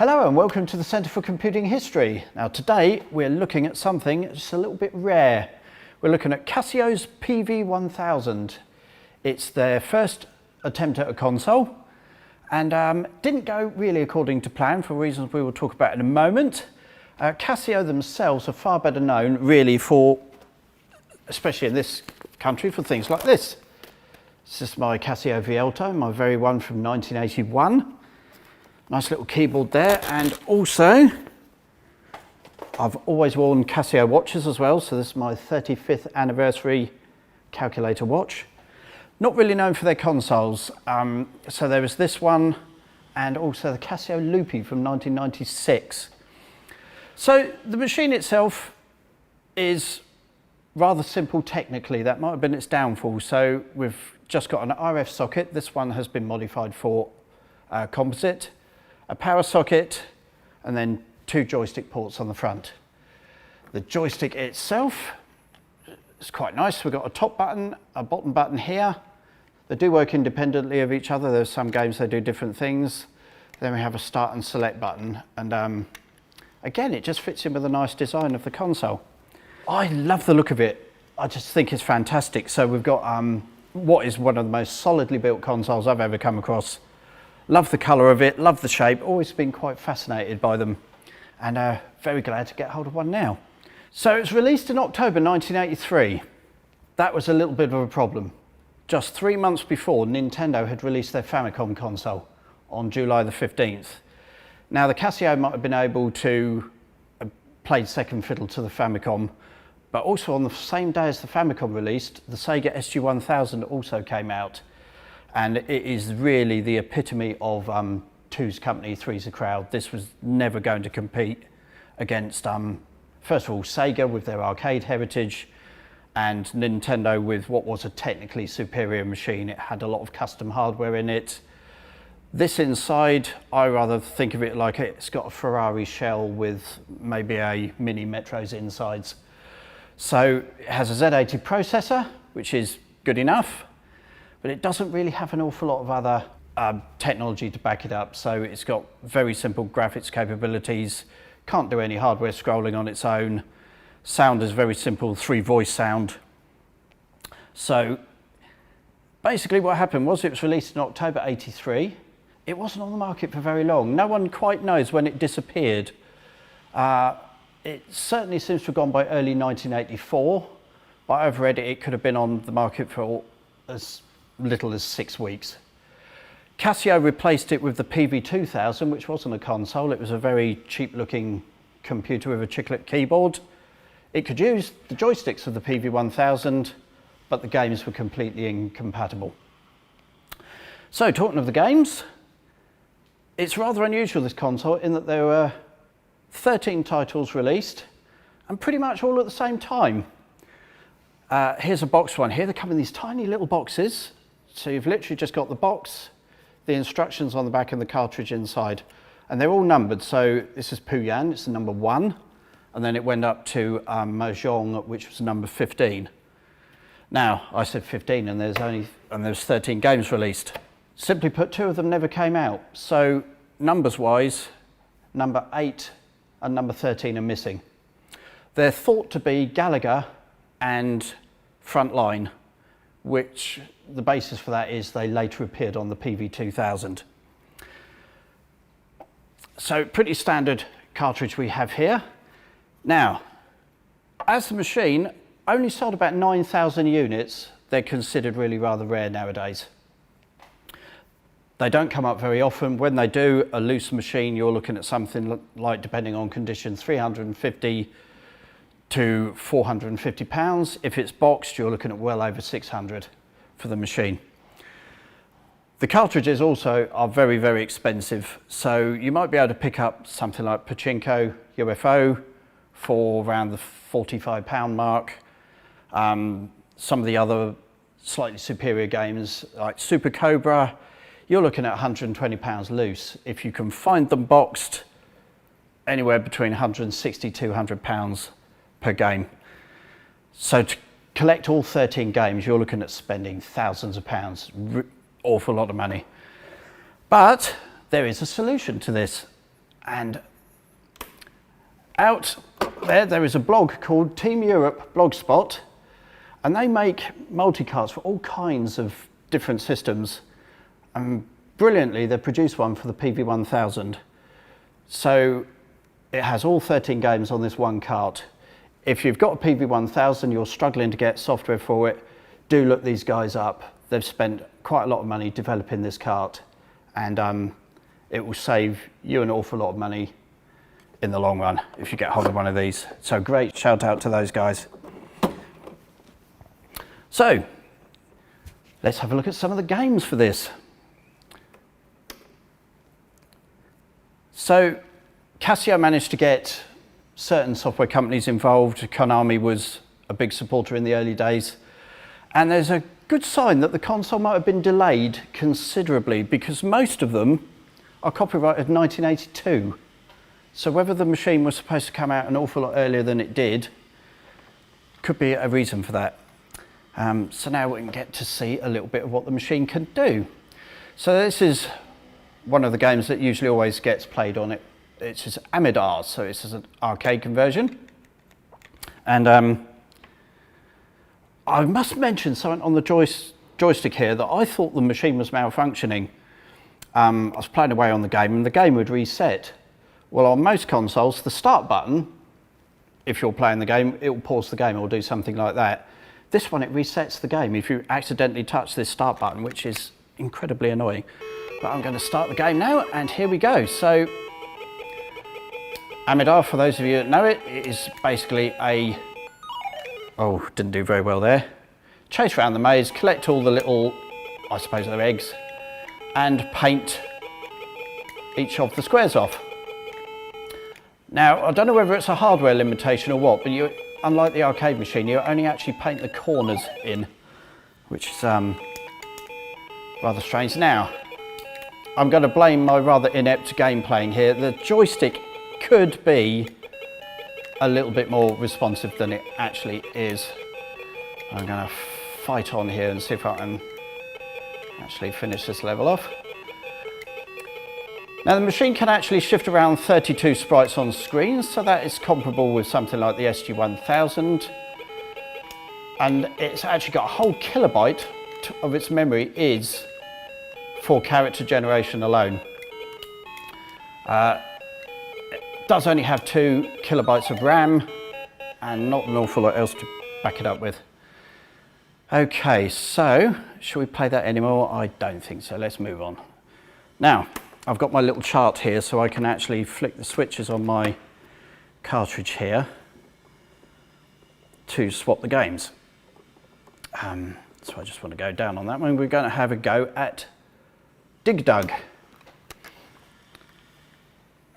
Hello and welcome to the Centre for Computing History. Now today we're looking at something just a little bit rare. We're looking at Casio's PV-1000. It's their first attempt at a console and didn't go really according to plan for reasons we will talk about in a moment. Casio themselves are far better known really for, especially in this country, for things like this. This is my Casio PV-1000, my very one from 1981. Nice little keyboard there, and also I've always worn Casio watches as well, so this is my 35th anniversary calculator watch. Not really known for their consoles, so there was this one and also the Casio Loopy from 1996. So the machine itself is rather simple technically. That might have been its downfall. So we've just got an RF socket. This one has been modified for composite, a power socket, and then two joystick ports on the front. The joystick itself is quite nice. We've got a top button, a bottom button here. They do work independently of each other. There's some games they do different things. Then we have a start and select button. And again, it just fits in with the nice design of the console. I love the look of it. I just think it's fantastic. So we've got what is one of the most solidly built consoles I've ever come across. Love the colour of it, love the shape, always been quite fascinated by them, and very glad to get hold of one now. So it was released in October 1983. That was a little bit of a problem. Just 3 months before, Nintendo had released their Famicom console on July the 15th. Now the Casio might have been able to play second fiddle to the Famicom, but also on the same day as the Famicom released, the Sega SG-1000 also came out. And it is really the epitome of two's company, three's a crowd. This was never going to compete against, first of all, Sega with their arcade heritage and Nintendo with what was a technically superior machine. It had a lot of custom hardware in it. This inside, I rather think of it like it's got a Ferrari shell with maybe a mini Metro's insides. So it has a Z80 processor, which is good enough, but it doesn't really have an awful lot of other technology to back it up. So it's got very simple graphics capabilities, can't do any hardware scrolling on its own. Sound is very simple, 3-voice sound. So basically what happened was it was released in October 83. It wasn't on the market for very long. No one quite knows when it disappeared. It certainly seems to have gone by early 1984, but I've read it could have been on the market for as little as 6 weeks. Casio replaced it with the PV-2000, which wasn't a console. It was a very cheap looking computer with a chiclet keyboard. It could use the joysticks of the PV-1000, but the games were completely incompatible. So talking of the games, it's rather unusual, this console, in that there were 13 titles released and pretty much all at the same time. Here's a box one here. They come in these tiny little boxes. So you've literally just got the box, the instructions on the back and the cartridge inside. And they're all numbered. So this is Puyan, it's the number 1. And then it went up to Mahjong, which was number 15. Now, I said 15 and there's 13 games released. Simply put, 2 of them never came out. So numbers wise, number 8 and number 13 are missing. They're thought to be Gallagher and Frontline, which the basis for that is they later appeared on the PV-2000. So pretty standard cartridge we have here. Now, as the machine only sold about 9,000 units, they're considered really rather rare nowadays. They don't come up very often. When they do, a loose machine, you're looking at something like, depending on condition, 350 to 450 pounds. If it's boxed, you're looking at well over 600 for the machine. The cartridges also are very, very expensive. So you might be able to pick up something like Pachinko UFO for around the £45 mark. Some of the other slightly superior games like Super Cobra, you're looking at £120 loose. If you can find them boxed, anywhere between £160 to £200 per game. So to collect all 13 games, you're looking at spending thousands of pounds, awful lot of money. But there is a solution to this, And out there is a blog called Team Europe Blogspot, and they make multi-carts for all kinds of different systems. And brilliantly, they produced one for the PV-1000. So it has all 13 games on this one cart. If you've got a PV-1000, you're struggling to get software for it, do look these guys up. They've spent quite a lot of money developing this cart, and it will save you an awful lot of money in the long run if you get hold of one of these. So great shout out to those guys. So let's have a look at some of the games for this. So Casio managed to get certain software companies involved. Konami was a big supporter in the early days, and there's a good sign that the console might have been delayed considerably, because most of them are copyrighted 1982. So whether the machine was supposed to come out an awful lot earlier than it did could be a reason for that. So now we can get to see a little bit of what the machine can do. So this is one of the games that usually always gets played on it. It's just Amidar, so it's an arcade conversion. And I must mention something on the joystick here, that I thought the machine was malfunctioning. I was playing away on the game and the game would reset. Well, on most consoles, the start button, if you're playing the game, it will pause the game or do something like that. This one, it resets the game if you accidentally touch this start button, which is incredibly annoying. But I'm going to start the game now, and here we go. So, Amidar, for those of you that know it, it is basically a... Oh, didn't do very well there. Chase around the maze, collect all the little, I suppose they're eggs, and paint each of the squares off. Now, I don't know whether it's a hardware limitation or what, but you, unlike the arcade machine, you only actually paint the corners in, which is rather strange. Now, I'm going to blame my rather inept game playing here. The joystick could be a little bit more responsive than it actually is. I'm going to fight on here and see if I can actually finish this level off. Now the machine can actually shift around 32 sprites on screen, so that is comparable with something like the SG-1000. And it's actually got a whole kilobyte of its memory is for character generation alone. It does only have 2 kilobytes of RAM and not an awful lot else to back it up with. Okay, so shall we play that anymore? I don't think so. Let's move on. Now, I've got my little chart here so I can actually flick the switches on my cartridge here to swap the games. So I just want to go down on that one. We're going to have a go at Dig Dug.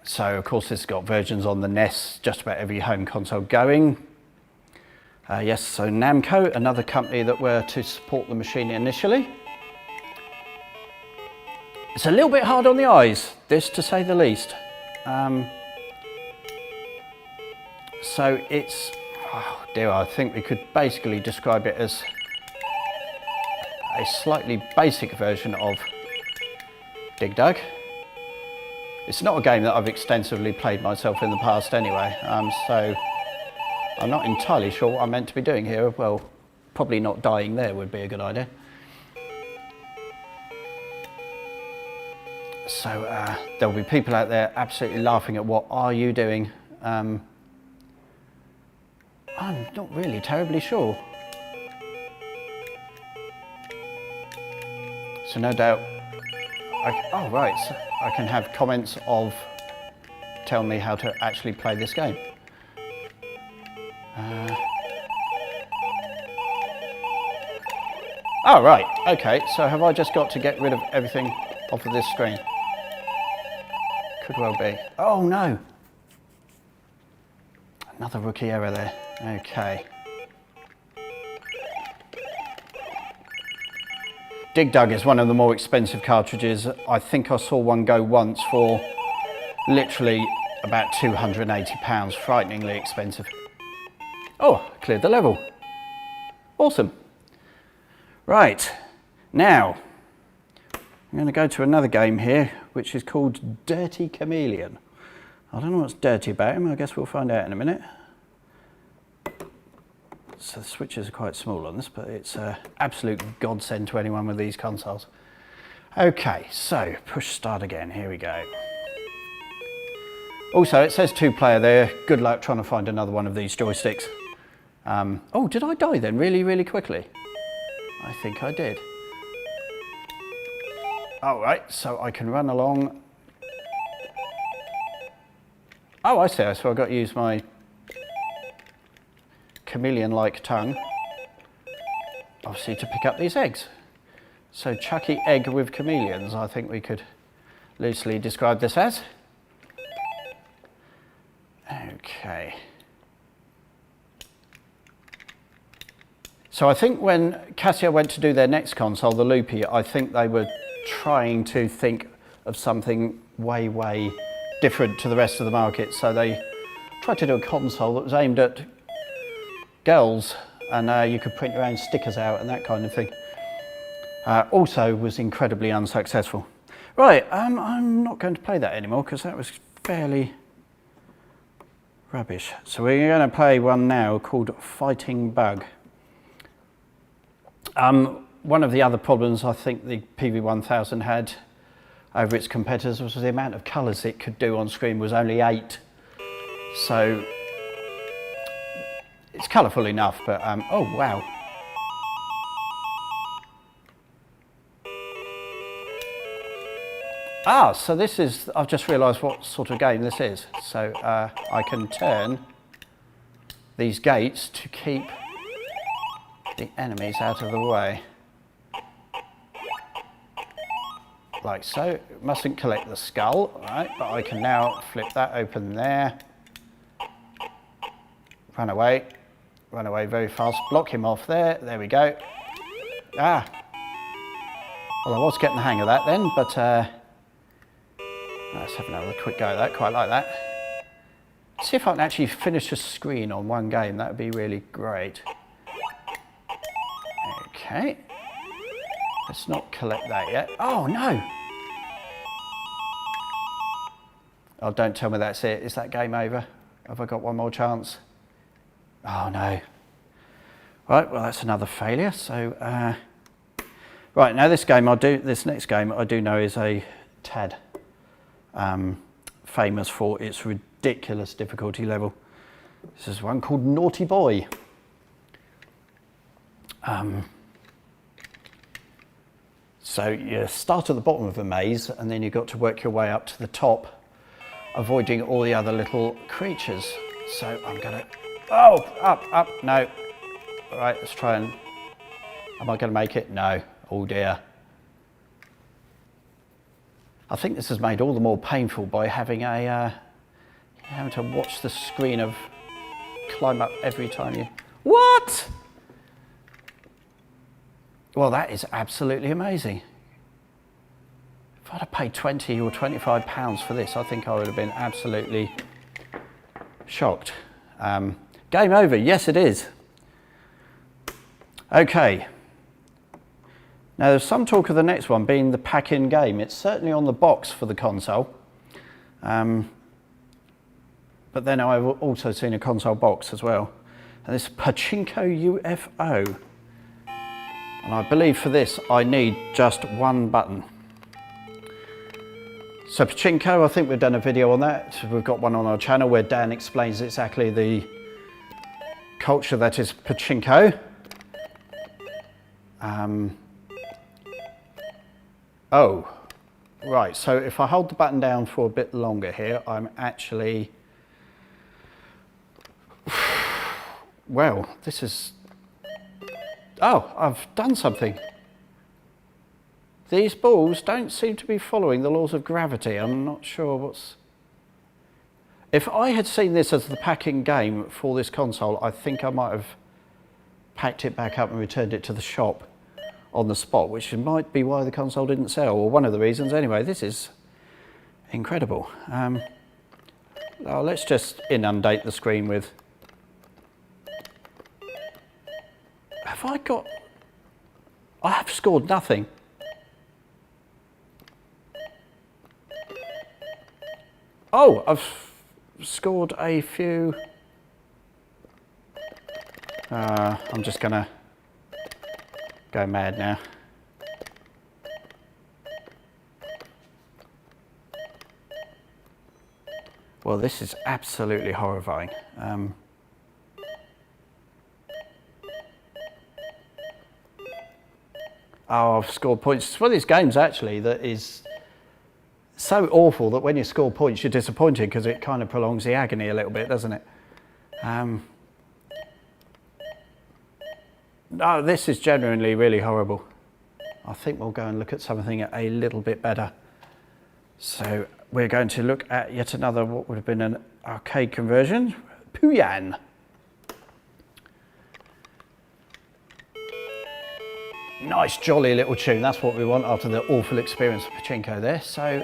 So of course this has got versions on the NES, just about every home console going. Yes, so Namco, another company that were to support the machine initially. It's a little bit hard on the eyes, this to say the least. So it's, oh dear, I think we could basically describe it as a slightly basic version of Dig Dug. It's not a game that I've extensively played myself in the past anyway, so I'm not entirely sure what I'm meant to be doing here. Well, probably not dying there would be a good idea. So there'll be people out there absolutely laughing at what are you doing. I'm not really terribly sure. So no doubt, oh right, so I can have comments of tell me how to actually play this game. Oh right, okay, so have I just got to get rid of everything off of this screen? Could well be. Oh no! Another rookie error there. Okay. Dig Dug is one of the more expensive cartridges. I think I saw one go once for literally about £280, frighteningly expensive. Oh, cleared the level. Awesome. Right, now I'm going to go to another game here, which is called Dirty Chameleon. I don't know what's dirty about him. I guess we'll find out in a minute. So the switches are quite small on this, but it's an absolute godsend to anyone with these consoles. Okay, so push start again. Here we go. Also, it says 2-player there. Good luck trying to find another one of these joysticks. Oh, did I die then really, really quickly? I think I did. All right, so I can run along. Oh, I see. So I've got to use my chameleon-like tongue, obviously, to pick up these eggs. So Chucky egg with chameleons, I think we could loosely describe this as. Okay. So I think when Casio went to do their next console, the Loopy, I think they were trying to think of something way, way different to the rest of the market. So they tried to do a console that was aimed at girls, and you could print your own stickers out and that kind of thing. Also was incredibly unsuccessful. Right, I'm not going to play that anymore because that was fairly rubbish. So we're going to play one now called Fighting Bug. One of the other problems I think the PV-1000 had over its competitors was the amount of colours it could do on screen was only 8. So it's colourful enough, but oh wow. Ah, so this is, I've just realised what sort of game this is. So I can turn these gates to keep the enemies out of the way. Like so. Mustn't collect the skull, right? But I can now flip that open there. Run away very fast, block him off there, there we go. Ah, well I was getting the hang of that then, but let's have another quick go at that, quite like that. See if I can actually finish a screen on one game, that would be really great. Okay, let's not collect that yet. Oh no! Oh, don't tell me that's it, is that game over? Have I got one more chance? Oh no. Right, well that's another failure. So, right now this next game I do know is a tad famous for its ridiculous difficulty level. This is one called Naughty Boy. So you start at the bottom of a maze and then you've got to work your way up to the top, avoiding all the other little creatures. So I'm gonna, oh, up, no. All right, let's try and, am I gonna make it? No, oh dear. I think this is made all the more painful by having having to watch the screen of climb up every time you, what? Well, that is absolutely amazing. If I'd have paid 20 or 25 pounds for this, I think I would have been absolutely shocked. Game over, yes it is. Okay. Now there's some talk of the next one being the pack-in game. It's certainly on the box for the console. But then I've also seen a console box as well. And this Pachinko UFO. And I believe for this I need just one button. So Pachinko, I think we've done a video on that. We've got one on our channel where Dan explains exactly the culture that is Pachinko. Oh, right, so if I hold the button down for a bit longer here, I'm actually, well, this is, oh, I've done something. These balls don't seem to be following the laws of gravity. I'm not sure what's, if I had seen this as the packing game for this console, I think I might have packed it back up and returned it to the shop on the spot, which might be why the console didn't sell, or one of the reasons. Anyway, this is incredible. Oh, let's just inundate the screen with, have I got, I have scored nothing. Oh, scored a few. I'm just gonna go mad now. Well, this is absolutely horrifying. Oh, I've scored points. It's one of these games actually that is so awful that when you score points you're disappointed because it kind of prolongs the agony a little bit, doesn't it? No, this is genuinely really horrible. I think we'll go and look at something a little bit better. So we're going to look at yet another, what would have been an arcade conversion, Puyan. Nice jolly little tune, that's what we want after the awful experience of Pachinko there. So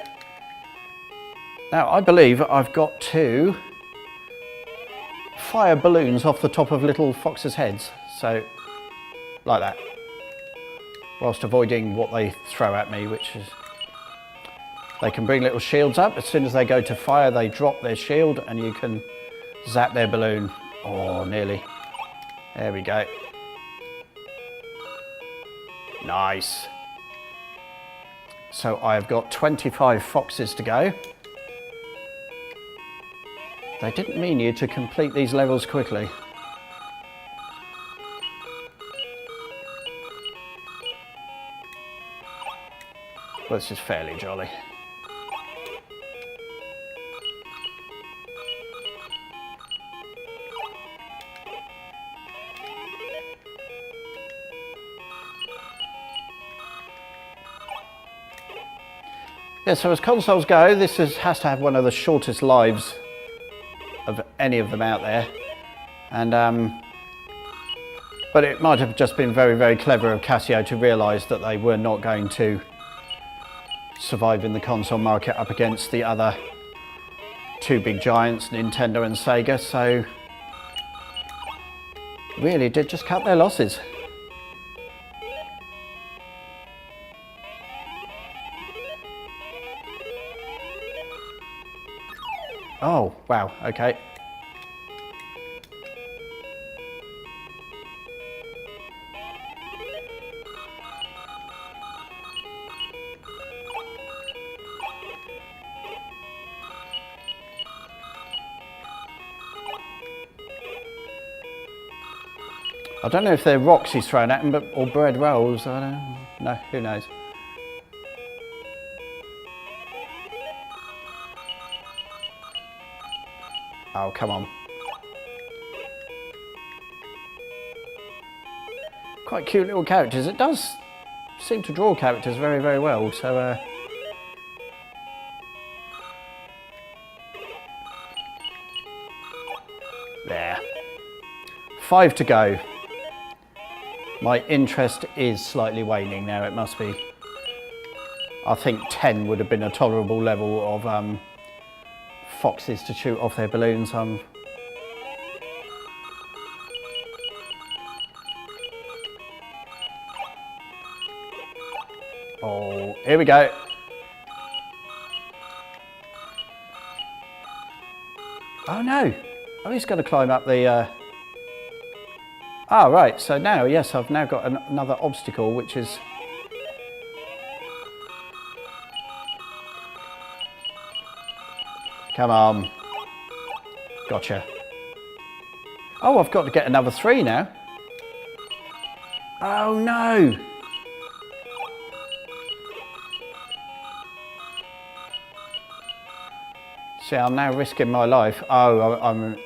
now I believe I've got to fire balloons off the top of little foxes' heads, so like that, whilst avoiding what they throw at me, which is, they can bring little shields up. As soon as they go to fire, they drop their shield and you can zap their balloon. Oh, nearly. There we go. Nice. So I've got 25 foxes to go. They didn't mean you to complete these levels quickly. Well, this is fairly jolly. Yeah, so as consoles go, this has to have one of the shortest lives of any of them out there, and but it might have just been very, very clever of Casio to realise that they were not going to survive in the console market up against the other two big giants, Nintendo and Sega, so really did just cut their losses. Oh, wow, okay. I don't know if they're rocks he's thrown at him, but, or bread rolls, I don't know, who knows. Oh, come on. Quite cute little characters. It does seem to draw characters very, very well, so there. 5 to go. My interest is slightly waning now, it must be. I think 10 would have been a tolerable level of foxes to shoot off their balloons. Oh, here we go. Oh no! Oh, he's going to climb up the... Ah, right, so now, yes, I've now got another obstacle, which is... Come on. Gotcha. Oh, I've got to get another 3 now. Oh no! See, I'm now risking my life. Oh, I'm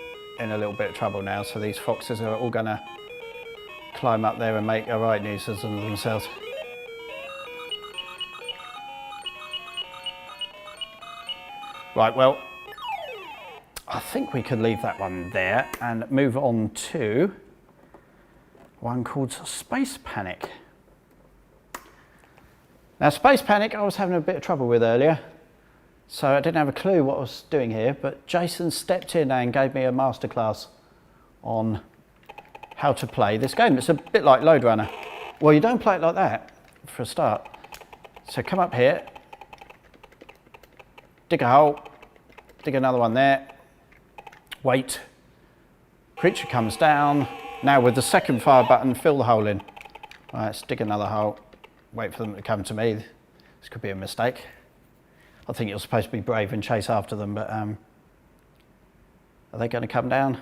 in a little bit of trouble now, so these foxes are all going to climb up there and make a right nuisance of themselves. Right, well, I think we could leave that one there and move on to one called Space Panic. Now, Space Panic I was having a bit of trouble with earlier, so I didn't have a clue what I was doing here, but Jason stepped in and gave me a masterclass on how to play this game. It's a bit like Load Runner. Well, you don't play it like that for a start. So come up here, dig a hole, dig another one there, Wait. Creature comes down. Now with the second fire button, fill the hole in. Right, let's dig another hole. Wait for them to come to me. This could be a mistake. I think you're supposed to be brave and chase after them, but are they going to come down?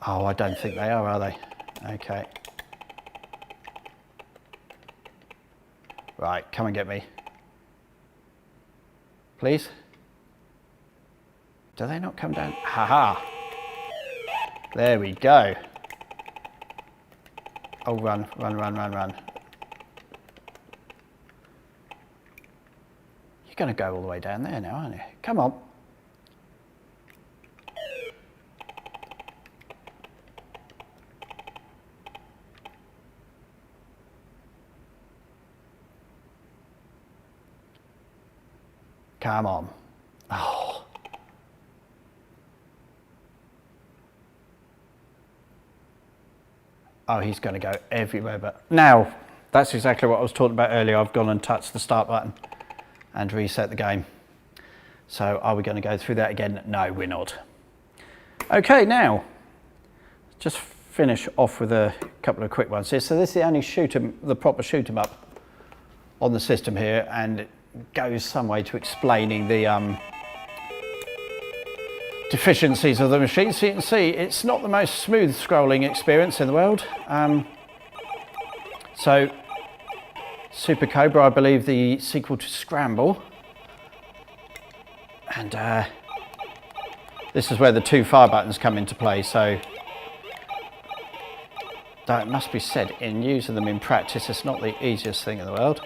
Oh, I don't think they are they? Okay. Right, come and get me. Please? Do they not come down? Haha. There we go. Oh, run, run, run, run, run. You're going to go all the way down there now, aren't you? Come on. Come on. Oh. Oh, he's going to go everywhere, but now that's exactly what I was talking about earlier. I've gone and touched the start button and reset the game. So are we going to go through that again? No, we're not. Okay, now just finish off with a couple of quick ones here. So this is the only the proper shoot 'em up on the system here, and it goes some way to explaining the deficiencies of the machine. So you can see it's not the most smooth scrolling experience in the world. So Super Cobra, I believe the sequel to Scramble, and this is where the two fire buttons come into play. So that must be said, in using them in practice, it's not the easiest thing in the world.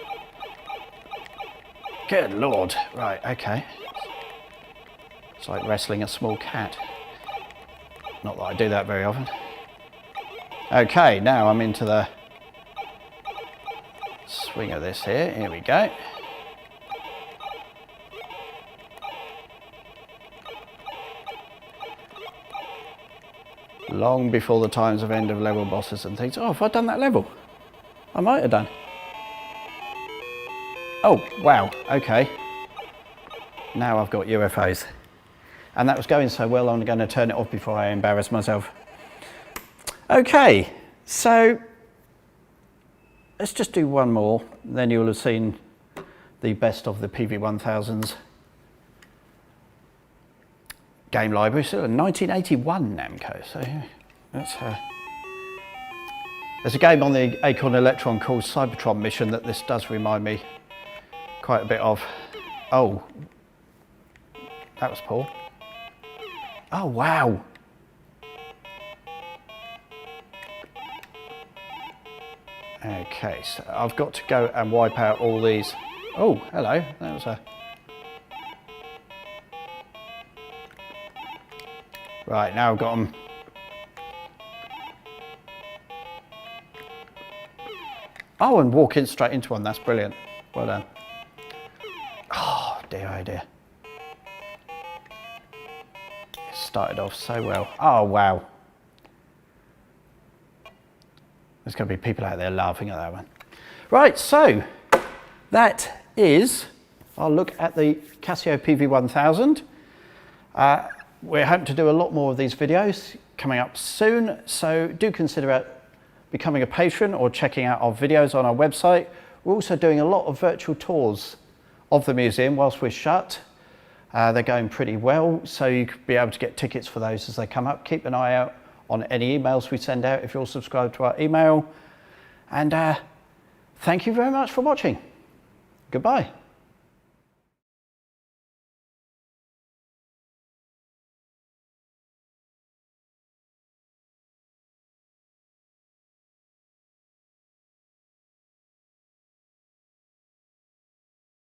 Good Lord. Right, okay. It's like wrestling a small cat. Not that I do that very often. Okay, now I'm into the swing of this here. Here we go. Long before the times of end of level bosses and things. Oh, have I done that level? I might have done. Oh, wow, okay. Now I've got UFOs. And that was going so well, I'm going to turn it off before I embarrass myself. Okay, so let's just do one more, then you'll have seen the best of the PV-1000's game library. So 1981 Namco, so that's there's a game on the Acorn Electron called Cybertron Mission that this does remind me quite a bit of. Oh, that was poor. Oh, wow. Okay, so I've got to go and wipe out all these. Oh, hello. That was a... Right, now I've got them. Oh, and walk in straight into one. That's brilliant. Well done. Oh, dear, oh, dear. It started off so well. Oh, wow. There's going to be people out there laughing at that one. Right, so that is our look at the Casio PV-1000. We're hoping to do a lot more of these videos coming up soon, so do consider becoming a patron or checking out our videos on our website. We're also doing a lot of virtual tours of the museum whilst we're shut. They're going pretty well, so you could be able to get tickets for those as they come up. Keep an eye out on any emails we send out if you're subscribed to our email. And thank you very much for watching. Goodbye.